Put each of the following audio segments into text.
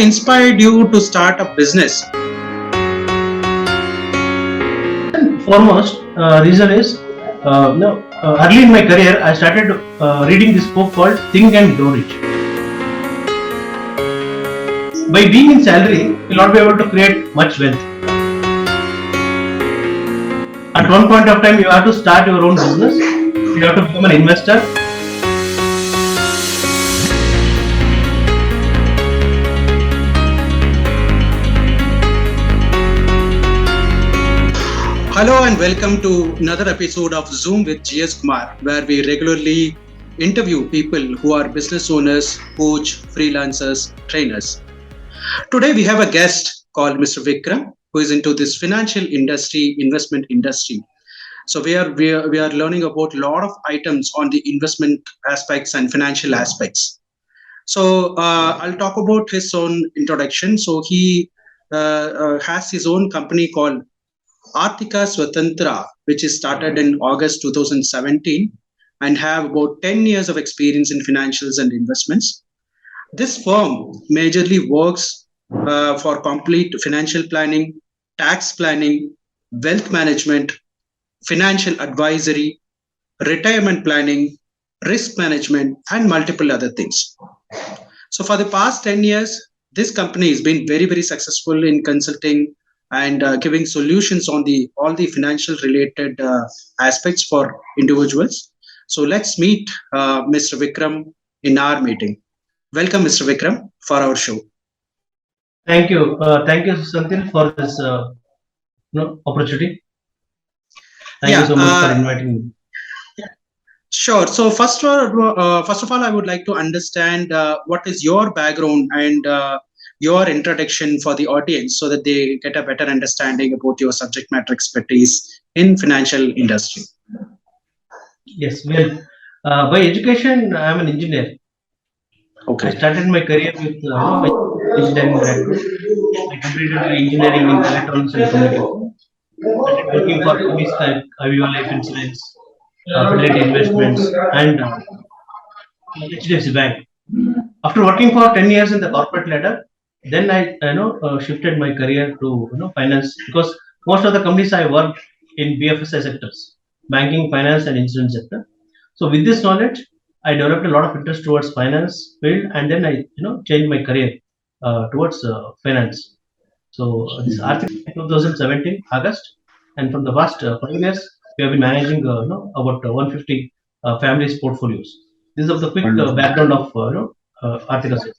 inspired you to start a business? Foremost reason is early in my career I started reading this book called Think and Grow Rich. By being in salary, you will not be able to create much wealth. At one point of time, you have to start your own business. You have to become an investor. Hello and welcome to another episode of Zoom with GS KUMAR, where we regularly interview people who are business owners, coach, freelancers, trainers. Today we have a guest called Mr. Vikram, who is into this financial industry, investment industry. So we are learning about a lot of items on the investment aspects and financial aspects. So I'll talk about his own introduction. So he has his own company called Arthika Swatanthra, which is started in August 2017 and have about 10 years of experience in financials and investments. This firm majorly works for complete financial planning, tax planning, wealth management, financial advisory, retirement planning, risk management, and multiple other things. So for the past 10 years, this company has been very, very successful in consulting and giving solutions on all the financial related aspects for individuals. So let's meet Mr. Vikram in our meeting. Welcome, Mr. Vikram, for our show. Thank you, Santil, for this opportunity. Thank you so much for inviting me. Sure. So first of all, I would like to understand what is your background and your introduction for the audience, so that they get a better understanding about your subject matter expertise in financial industry. Yes, well, by education, I am an engineer. Okay. I started my career with engineering background. I completed engineering in electronics and communication. Started working for companies like Aviva Life Insurance, Fidelity Investments, and HDFC Bank. After working for 10 years in the corporate ladder, then I shifted my career to finance, because most of the companies I worked in BFSI sectors, banking, finance, and insurance sector. So with this knowledge, I developed a lot of interest towards finance field, and then I changed my career towards finance. So this is Arthika 2017 August, and from the past 5 years, we have been managing about 150 families portfolios. This is of the quick background of Arthika.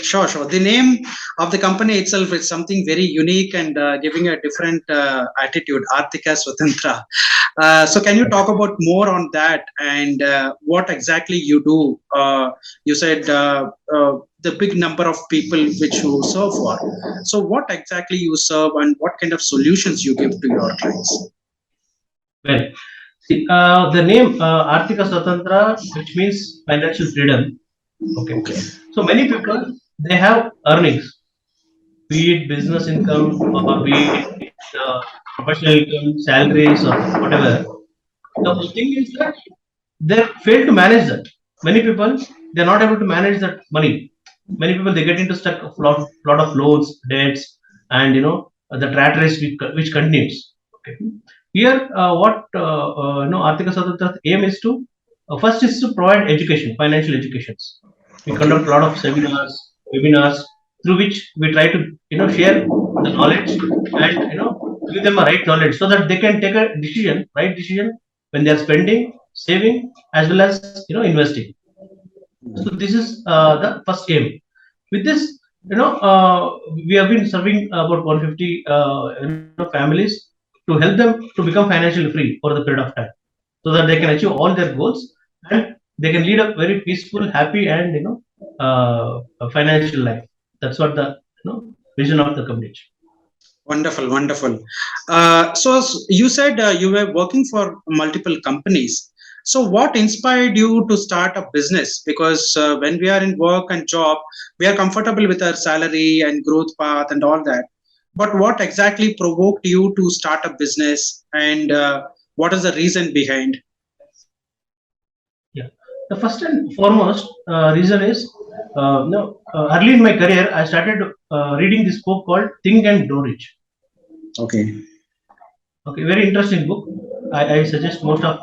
Sure. The name of the company itself is something very unique and giving a different attitude, Arthika Swatanthra. So can you talk about more on that and what exactly you do? You said the big number of people which you serve for. So what exactly you serve and what kind of solutions you give to your clients? Well, see, the name Arthika Swatanthra, which means financial freedom. Okay. So many people, they have earnings, be it business income or be it professional income, salaries or whatever. The thing is that they fail to manage that. Many people, they're not able to manage that money. Many people, they get into stuck a lot of loans, debts, and the rat race which continues. Okay. Here, what Arthika Swatanthra aim is to first is to provide education, financial educations. We conduct a lot of seminars, webinars, through which we try to share the knowledge and give them a right knowledge, so that they can take a right decision when they are spending, saving, as well as investing. So this is the first aim. With this, we have been serving about 150 families to help them to become financially free for the period of time, so that they can achieve all their goals and they can lead a very peaceful, happy, and financial life. That's what the vision of the company. Wonderful. So you said you were working for multiple companies. So what inspired you to start a business? Because when we are in work and job, we are comfortable with our salary and growth path and all that. But what exactly provoked you to start a business, and what is the reason behind? Yeah, the first and foremost reason is early in my career, I started reading this book called Think and Grow Rich. Okay. Okay, very interesting book. I suggest most of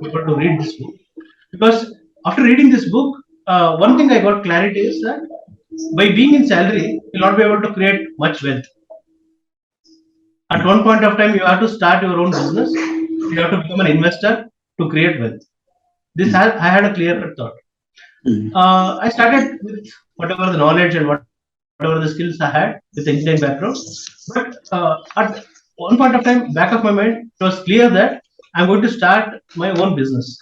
people to read this book, because after reading this book, one thing I got clarity is that by being in salary, you'll not be able to create much wealth. At one point of time, you have to start your own business. You have to become an investor to create wealth. I had a clear cut thought. I started with whatever the knowledge and whatever the skills I had with engineering background. But at one point of time, back of my mind, it was clear that I'm going to start my own business.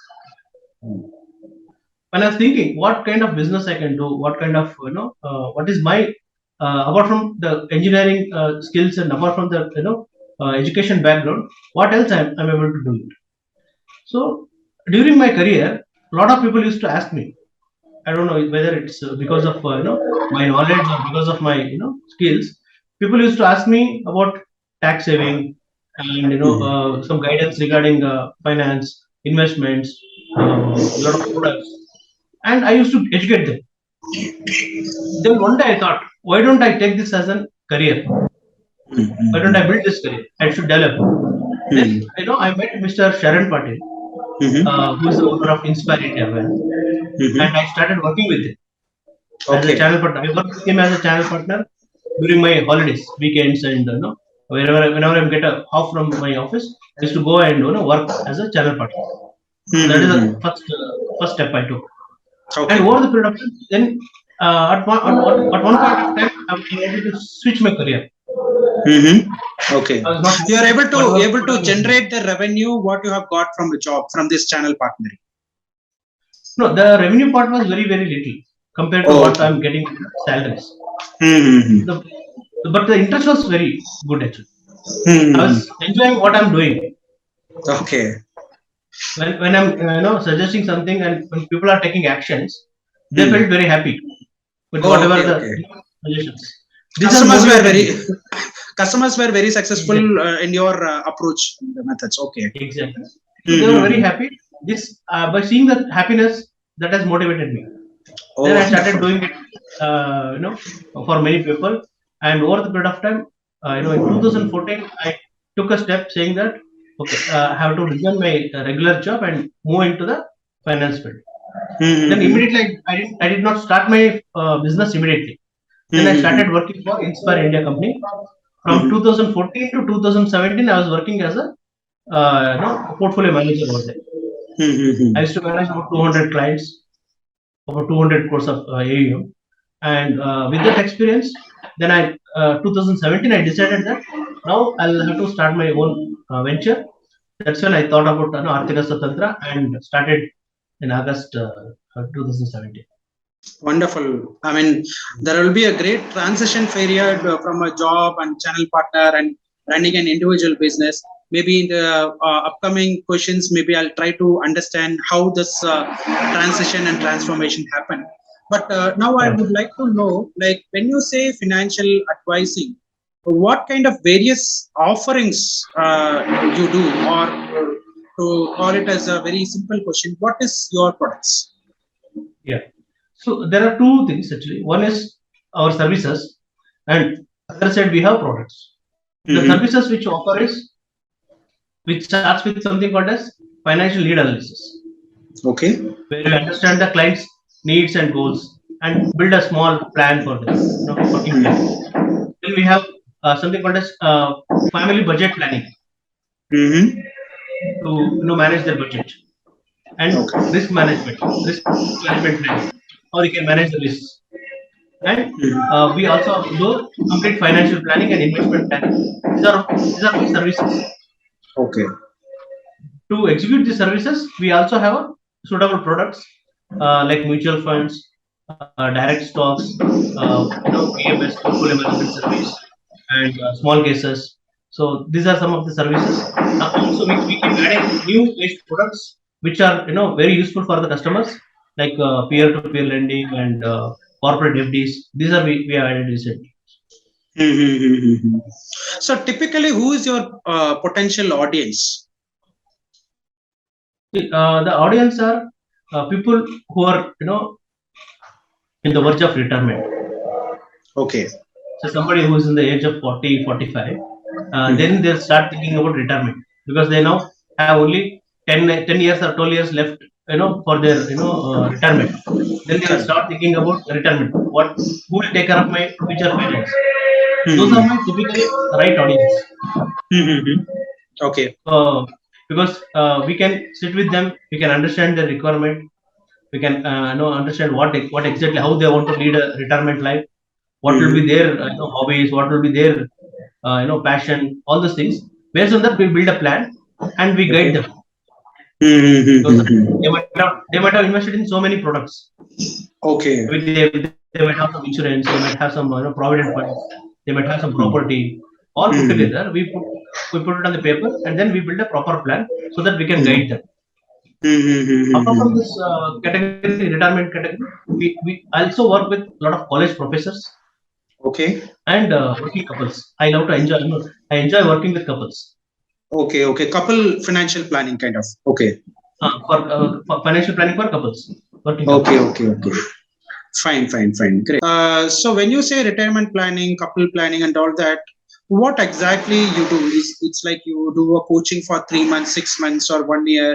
When I was thinking what kind of business I can do, what kind of what is my apart from the engineering skills and apart from the education background, what else I'm able to do it. So during my career, a lot of people used to ask me. I don't know whether it's because of my knowledge or because of my skills. People used to ask me about tax saving and some guidance regarding finance, investments, a lot of products, and I used to educate them. Then one day I thought, why don't I take this as a career? Why don't I build this career? I should develop. Then I met Mr. Sharan Patel, who is the owner of Inspire India, and I started working with him as a channel partner. I worked with him as a channel partner during my holidays, weekends, and whenever I get a off from my office, I used to go and work as a channel partner. So that is the first step I took. And over the period of time, then at one point of time, I was able to switch my career. Okay. You are able to generate the revenue what you have got from the job from this channel partnering. No, the revenue part was very little compared to what I'm getting salaries. But the interest was very good actually. I was enjoying what I'm doing. Okay. When I'm suggesting something and when people are taking actions, they felt very happy with whatever the suggestions. Customers were very successful in your approach methods. Okay. Exactly. So they were very happy. This by seeing that happiness, that has motivated me. Then I started doing it, for many people. And over the period of time, in 2014, I took a step saying that okay, I have to resign my regular job and move into the finance field. Then immediately I did not start my business immediately. Then I started working for Inspire India company. From 2014 to 2017, I was working as a portfolio manager over there. I used to manage about 200 clients, over 200 crores of AUM. And with that experience, then 2017, I decided that now I'll have to start my own venture. That's when I thought about Arthika Swatanthra and started in August 2017. Wonderful. I mean, there will be a great transition period from a job and channel partner and running an individual business. Maybe in the upcoming questions, maybe I'll try to understand how this transition and transformation happened. But now I would like to know, like when you say financial advising, what kind of various offerings you do, or to call it as a very simple question, what is your products? Yeah. So there are two things actually. One is our services, and other side we have products. The services which offer is, which starts with something called as financial need analysis. Okay. Where you understand the client's needs and goals and build a small plan for them. Then we have something called as family budget planning to manage their budget, and risk management plan, how you can manage the risks. And we also do complete financial planning and investment planning. These are my services. Okay. To execute these services, we also have suitable products like mutual funds, direct stocks, PMS, portfolio management service, and small cases. So these are some of the services. Also, we keep adding new age products which are very useful for the customers, like peer-to-peer lending and corporate FDs. These are we have added recently. So typically, who is your potential audience? The audience are people who are in the verge of retirement. Okay. So somebody who is in the age of 40, 45, then they'll start thinking about retirement because they now have only 10 years or 12 years left, for their, retirement. Then they will Correct. start thinking about retirement. Who will take care of my future finance? Those are Hmm. my typical right audience. Hmm. Okay. Because we can sit with them, we can understand their requirement, we can understand what exactly how they want to lead a retirement life, what will be Hmm. their hobbies, what will be their passion, all those things. Based on that, we build a plan and we guide Okay. them because Hmm. they might have invested in so many products. Okay. Maybe they might have some insurance, they might have some provident funds, they might have some property. All put Hmm. together, we put it on the paper and then we build a proper plan so that we can guide Hmm. them. Apart from Hmm. this category, retirement category, we also work with a lot of college professors Okay. and working couples. I love to enjoy. I enjoy working with couples Okay. Okay. Couple financial planning kind of. Okay. for financial planning for couples, working Okay. couples. Okay. Okay. Fine. Fine. Fine. Great. So when you say retirement planning, couple planning, and all that, what exactly you do? Is it's like you do a coaching for 3 months, 6 months, or 1 year,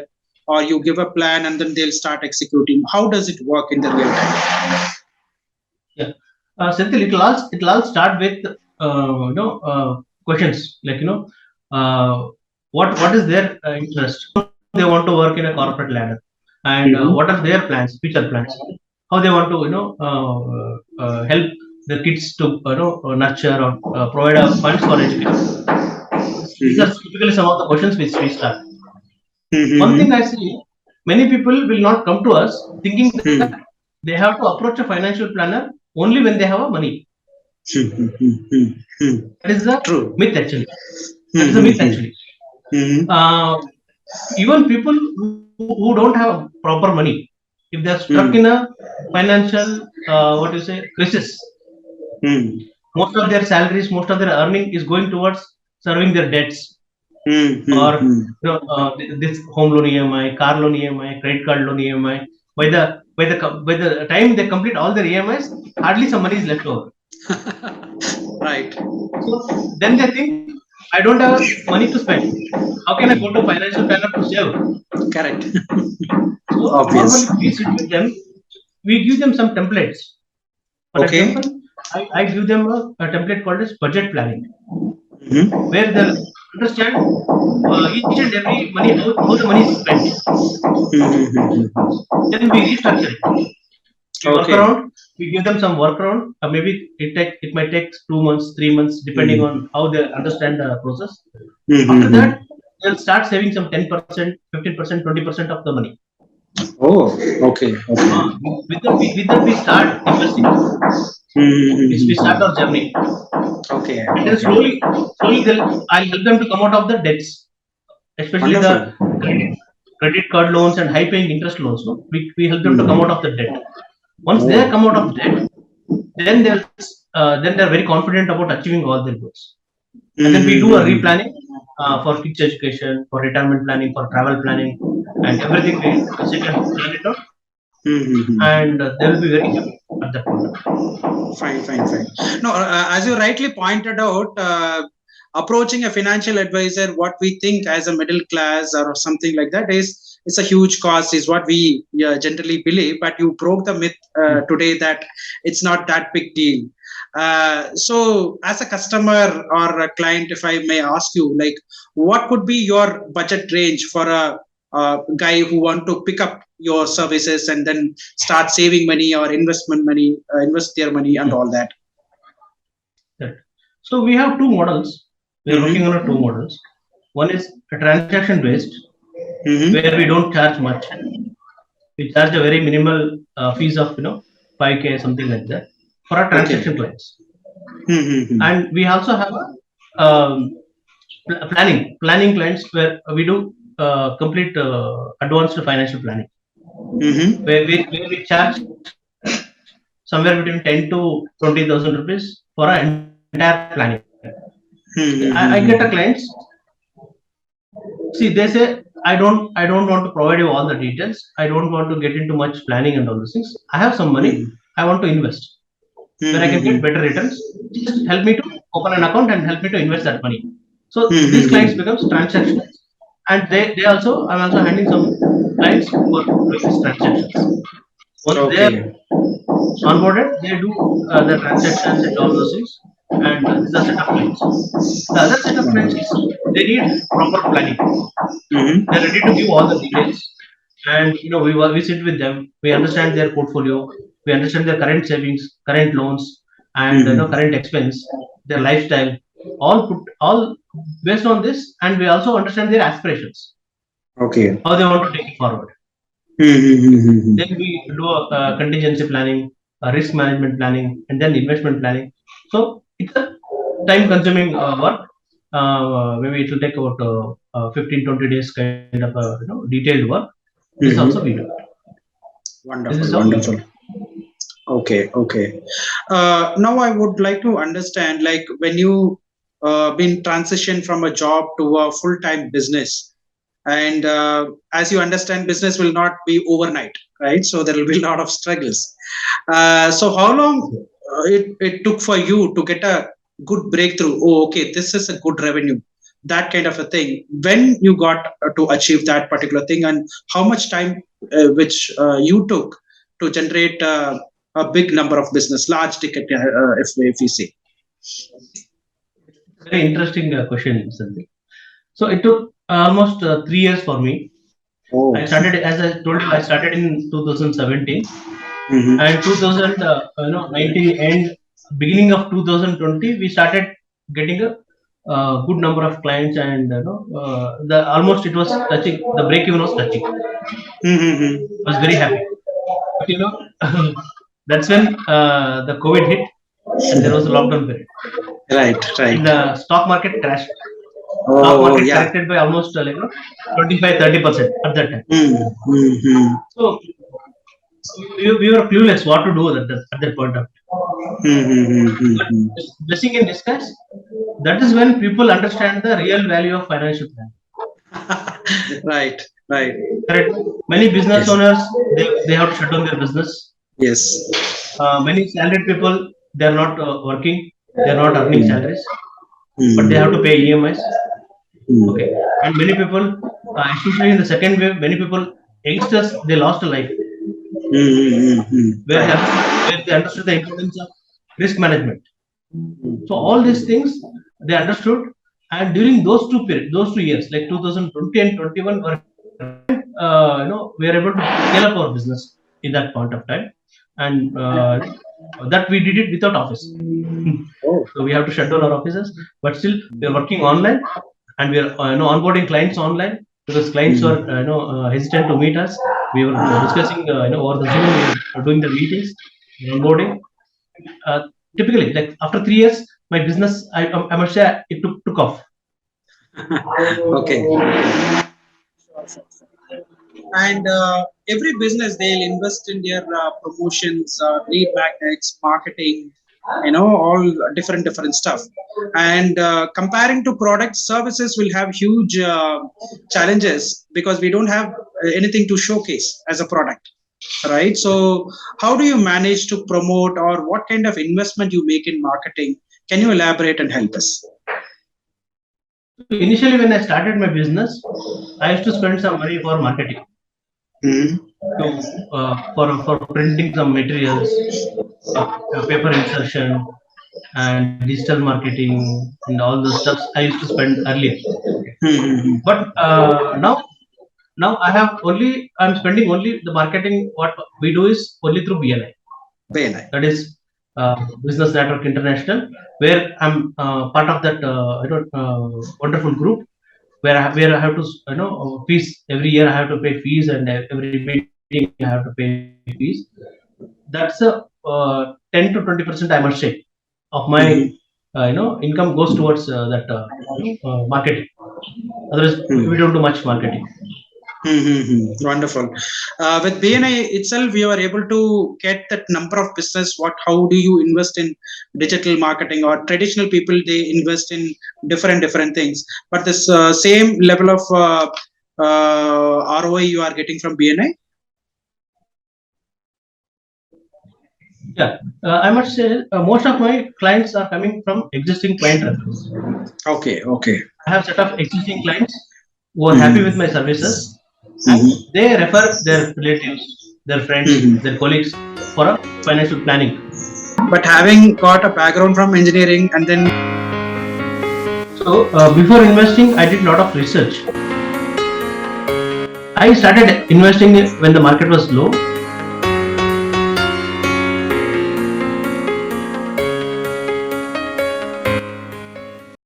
or you give a plan and then they'll start executing. How does it work in the real time? Yeah. Senthil, it'll all start with questions like what is their interest? They want to work in a corporate ladder, and Mm-hmm. what are their plans, future plans? How they want to help the kids to nurture or provide funds for education. These are Mm-hmm. typically some of the questions which we start. One thing I Mm-hmm. see, many people will not come to us thinking that Mm-hmm. they have to approach a financial planner only when they have a money. Mm-hmm. That is the True. myth actually. That is a myth Mm-hmm. actually. Mm-hmm. Uh, Even people who don't have proper money, if they are stuck in Mm-hmm. a financial what you say crisis, most of their salaries, most of their earning is going towards serving their debts or Mm-hmm. this home loan EMI, car loan EMI, credit card loan EMI. By the time they complete all their EMIs, hardly some money is left over. Right. So then they think, I don't have money to spend. How can I go to financial planner to save? Correct. So normally Obvious. we sit with them, we give them some templates. For Okay. example, I give them a template called as budget planning, Mm-hmm. where they'll understand each and every money, how the money is spent. Mm-hmm. Then we restructure it. We work Okay. around, we give them some workaround. Maybe it might take 2 months, 3 months, depending Mm-hmm. on how they understand the process. After Mm-hmm. that, they'll start saving some 10%, 15%, 20% of the money. Oh, okay. Okay. With that we start investing. We start Mm-hmm. our journey, Okay. and then Okay. slowly I'll help them to come out of the debts, especially the Wonderful. credit card loans and high paying interest loans. No? We help them to come out of the debt. Once they Oh. come out of debt, then they're very confident about achieving all their goals. And then we do a Mm-hmm. replanning for kids education, for retirement planning, for travel planning, and everything. We sit and plan it out, Mm-hmm. and they will be very happy at that point of time. Fine, fine, fine. No, as you rightly pointed out, approaching a financial advisor, what we think as a middle class or something like that is it's a huge cost, is what we generally believe. But you broke the myth today that it's not that big deal. So, as a customer or a client, if I may ask you, like, what could be your budget range for a guy who want to pick up your services and then start saving money or investment money, invest their money and Hmm. all that? Correct. So we have two models. We are working on Mm-hmm. two models. One is a transaction based, where Mm-hmm. we don't charge much. We charge a very minimal fees of 5K something like that for our Okay. transaction clients. Mm-hmm. And we also have a planning clients where we do complete advanced financial planning, Mm-hmm. where we charge somewhere between 10 to 20,000 rupees for our entire planning. I get a Mm-hmm. clients. See, they say, I don't want to provide you all the details. I don't want to get into much planning and all those things. I have some money. I want to invest where I can get better returns. Just help me to open an account and help me to invest that money. So these clients becomes transactions, and they also, I'm also handling some clients who are doing these transactions. Once they are Okay. onboarded, they do the transactions and all those things, and these are set of clients. The other set of clients is they need proper planning. They're ready to give all the details, and we sit with them. We understand their portfolio. We understand their current savings, current loans, and current expense, their lifestyle. All based on this, and we also understand their aspirations, Okay. how they want to take it forward. Mm-hmm. Then we do a contingency planning, a risk management planning, and then investment planning. So it's a time-consuming work. Maybe it will take about 15-20 days kind of detailed work. This also we do. This is Wonderful, how we do. wonderful. Okay, okay. Now I would like to understand, like when you been transitioned from a job to a full-time business, and as you understand, business will not be overnight, right? So there will be a lot of struggles. So how long it took for you to get a good breakthrough? Oh, okay, this is a good revenue. That kind of a thing. When you got to achieve that particular thing, and how much time which you took to generate a big number of business, large ticket, if we say. Very interesting question, Sandeep. So it took almost 3 years for me. I Oh. started, as I told you, I started in 2017, Mm-hmm. and 2019 and beginning of 2020, we started getting a good number of clients, and the almost it was touching the break even was touching. Mm-hmm. I was very happy, but that's when the COVID hit, and there was a lockdown period, Right, and right. the stock market crashed. Stock Oh, market yeah. corrected by almost 25-30% at that time. Mm-hmm. So we were clueless what to do at that point of time. But Mm-hmm. blessing in disguise, that is when people understand the real value of financial planning. Right, right. Correct. Many business Yes, owners, they have to shut down their business. yes. Many salaried people, they are not working, they are not earning Mm. salaries, but they have to Mm. pay EMIs. Mm. Okay, and many people, especially in the second wave, many people, youngsters, they lost a life where they Right. understood where they understood the importance of risk management. So all these things they understood, and during those 2 years, like 2020 and 21, were we are able to scale up our business in that point of time, and that we did it without office. Oh. So we have to shut down our offices, but still we are working online, and we are onboarding clients online, because clients were hesitant to meet us. We were discussing over the Zoom. We are doing the meetings, onboarding. Uh, Typically, like after 3 years, my business, I must say, it took off. Okay. And every business they'll invest in their promotions, lead magnets, marketing, all different stuff. And comparing to products, services will have huge challenges because we don't have anything to showcase as a product, right? So how do you manage to promote, or what kind of investment you make in marketing? Can you elaborate and help us? So initially, when I started my business, I used to spend some money for marketing, Mhm. to for printing some materials, paper insertion, and digital marketing, and all those stuffs I used to spend earlier. Mhm. But now I'm spending only the marketing. What we do is only through BNI. Very nice. That is Business Network International, where I'm part of that wonderful group, where I have to fees every year. I have to pay fees, and every meeting I have to pay fees. That's a 10 to 20%, I must say, of my Mhm. income goes towards that marketing. Otherwise, we don't do much marketing. Wonderful. With BNI itself, you are able to get that number of business. How do you invest in digital marketing? Or traditional people, they invest in different things. But this same level of ROI you are getting from BNI. Yeah, I must say most of my clients are coming from existing client referrals. Okay, okay. I have set of existing clients who are happy with Mhm. my services, and Mhm. they refer their relatives, their friends, Mhm. their colleagues for a financial planning. But having got a background from engineering and then So before investing, I did a lot of research. I started investing when the market was low.